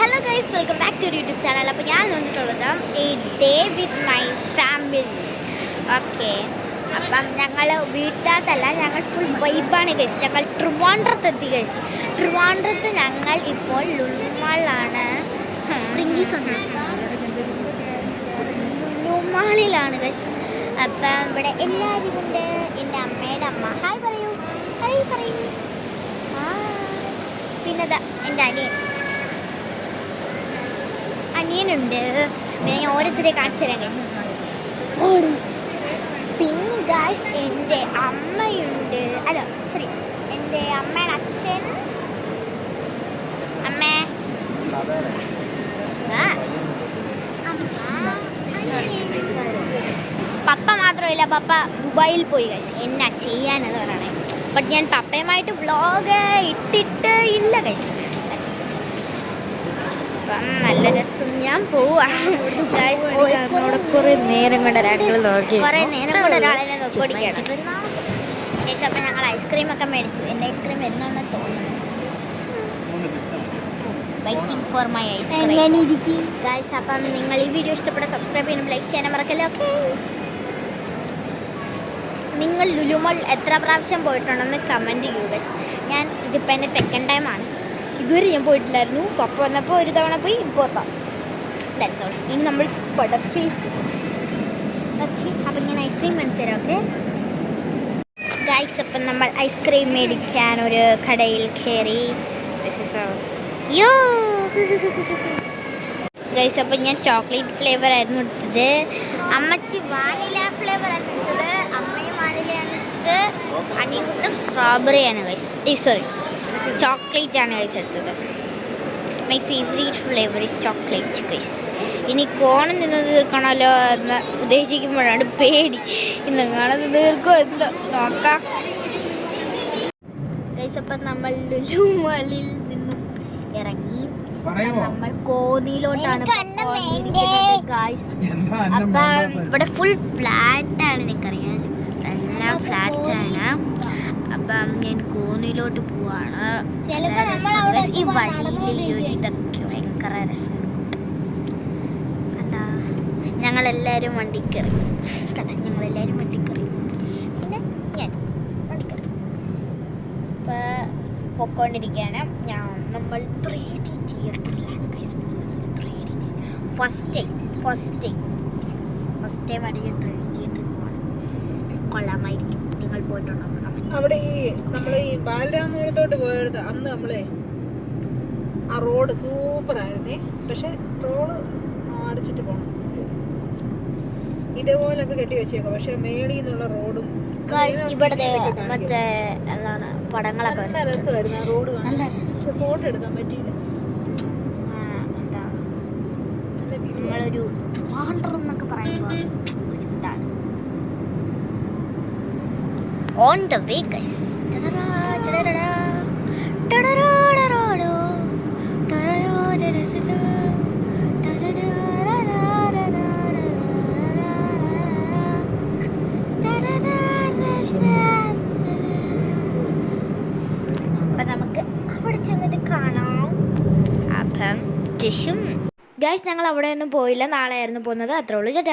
Hello guys, welcome back to YouTube channel. അപ്പോൾ ഞാൻ വന്നിട്ടുള്ളത് ഈ day with my family. Okay, അപ്പം ഞങ്ങൾ വീട്ടിലകത്തല്ല, ഞങ്ങൾ ഫുൾ വൈബാണ് ഗൈസ്. ഞങ്ങൾ ട്രിവാൻഡ്രത്ത് എത്തി ഗൈസ്. ട്രിവാൻഡ്രത്ത് ഞങ്ങൾ ഇപ്പോൾ ലുലുമാളിലാണ്. സ്പ്രിംഗീസ് ഉണ്ട്, ലുലുമാളിലാണ് ഗൈസ്. അപ്പം ഇവിടെ എല്ലാവരും ഉണ്ട്. എൻ്റെ അമ്മയുടെ അമ്മ ഹായ് പറയൂ, ഹായ് പറയൂ. പിന്നെ എൻ്റെ അനിയനുണ്ട്. പിന്നെ ഞാൻ ഓരോരുത്തരെ കാണിച്ചു തരാം ഗൈസ്. പിന്നെ ഗൈസ് എൻ്റെ അമ്മയുണ്ട്. അല്ല ശരി, എൻ്റെ അമ്മയുടെ അച്ഛൻ, അമ്മേ, പപ്പ മാത്രമല്ല, പപ്പ ദുബായിൽ പോയി ഗൈസ്. എന്നാ ചെയ്യാനത് പറയണേ. ബട്ട് ഞാൻ പപ്പയുമായിട്ട് വ്ളോഗ് ഇട്ടിട്ട് ഇല്ല ഗൈസ്. അപ്പം നല്ല രസം. ഞാൻ പോവാ കുറേ നേരം കൊണ്ട് ഒരാളെ നോക്കിക്കൊണ്ടിരിക്കുകയാണ്. ശേഷം അപ്പം ഞങ്ങൾ ഐസ്ക്രീമൊക്കെ മേടിച്ചു. എൻ്റെ ഐസ്ക്രീം എന്നാണെന്ന് തോന്നുന്നു. Waiting for my ice cream guys. അപ്പം നിങ്ങൾ ഈ വീഡിയോ ഇഷ്ടപ്പെട്ട സബ്സ്ക്രൈബ് ചെയ്യാനും ലൈക്ക് ചെയ്യാനും മറക്കല്ലോ. ഓക്കെ, നിങ്ങൾ ലുലുമാൾ എത്ര പ്രാവശ്യം പോയിട്ടുണ്ടെന്ന് കമൻറ്റ് ചെയ്യൂ ഗൈസ്. ഞാൻ ഇതിപ്പോൾ എൻ്റെ സെക്കൻഡ് ടൈമാണ്. ഇതുവരെ ഞാൻ പോയിട്ടില്ലായിരുന്നു. പപ്പ വന്നപ്പോൾ ഒരു തവണ പോയി, ഇപ്പോൾ ദാറ്റ്സ് ഓൾ. ഇനി നമ്മൾ പടർച്ചേക്കും. ഓക്കെ, അപ്പം ഞാൻ ഐസ്ക്രീം മേടിച്ചു തരാം. ഓക്കെ ഗൈസ്, അപ്പം നമ്മൾ ഐസ്ക്രീം മേടിക്കാൻ ഒരു കടയിൽ കയറി. യോ ഗൈസ്, അപ്പം ഞാൻ ചോക്ലേറ്റ് ഫ്ലേവർ ആയിരുന്നു എടുത്തത്. അമ്മച്ചി വാനില ഫ്ലേവർ ആണ് എടുത്തത്. അമ്മയും വാനിലയാണ് എടുത്തത്. അനിയനും സ്ട്രോബെറിയാണ് ഗൈസ്. സോറി, ചോക്ലേറ്റ് ആണ് ഗൈസ് എടുത്തത്. My favourite flavour is chocolate guys. ഇനി കോണം നിന്ന് തീർക്കണമല്ലോ എന്ന് ഉദ്ദേശിക്കുമ്പോഴാണ് പേടി. ഇന്നെങ്ങാണ് നിന്ന് തീർക്കുമോ എന്തോ നോക്കാം ഗൈസ്. അപ്പം നമ്മൾ ലുലുമാളിൽ നിന്നും ഇറങ്ങി നമ്മൾ കോന്നിയിലോട്ടാണ് ഗൈസ്. അപ്പം ഇവിടെ ഫുൾ ഫ്ലാറ്റാണ്, എനിക്കറിയാം, എല്ലാം ഫ്ലാറ്റാണ്. അപ്പം ഞാൻ കോന്നിയിലോട്ട് പോവാണ്. ഈ വഴിയിൽ ഇതൊക്കെ ഭയങ്കര രസമാണ്. കണ്ടാ, ഞങ്ങളെല്ലാവരും വണ്ടി കയറി. ഞങ്ങളെല്ലാവരും വണ്ടി കയറി. പിന്നെ ഞാൻ വണ്ടി കയറി ഇപ്പം പൊക്കോണ്ടിരിക്കുകയാണ്. നമ്മൾ 3D തിയേറ്ററിലാണ് ഗൈസ് പോകുന്നത്. 3D ഫസ്റ്റ് ടൈം അടിക്കാൻ 3D തിയേറ്ററിൽ പോവാണ്. കൊള്ളാമായിരിക്കും. നിങ്ങൾ പോയിട്ടുണ്ടോ? അവിടെ ഈ നമ്മൾ ഈ ബാലരാമപുരത്തോട്ട് പോയത് അന്ന് നമ്മളെ ആ റോഡ് സൂപ്പർ ആയിരുന്നേ. പക്ഷെ റോഡ് അടിച്ചിട്ട് പോകണം. ഇതേപോലൊക്കെ കെട്ടി വെച്ചേക്കാം. പക്ഷെ മേളിൽ നിന്നുള്ള റോഡും ഇവിടെ മറ്റേ എന്താണ് പടങ്ങളൊക്കെ നല്ല രസമായിരുന്നു. ആ റോഡ് പക്ഷെ ഫോട്ടോ എടുക്കാൻ പറ്റിയില്ല. എന്താ നമ്മളൊരു ട്രിവാൻഡ്രം എന്നൊക്കെ പറയുമ്പോൾ ഒരു ഇതാണ്. On the way guys. അപ്പം നമുക്ക് അവിടെ ചെന്നിട്ട് കാണാം. അപ്പം ഗൈസ്, ഞങ്ങൾ അവിടെ ഒന്നും പോയില്ല. നാളെ ആയിരുന്നു പോകുന്നത്. അത്രേ ഉള്ളൂ. ചേട്ടാ.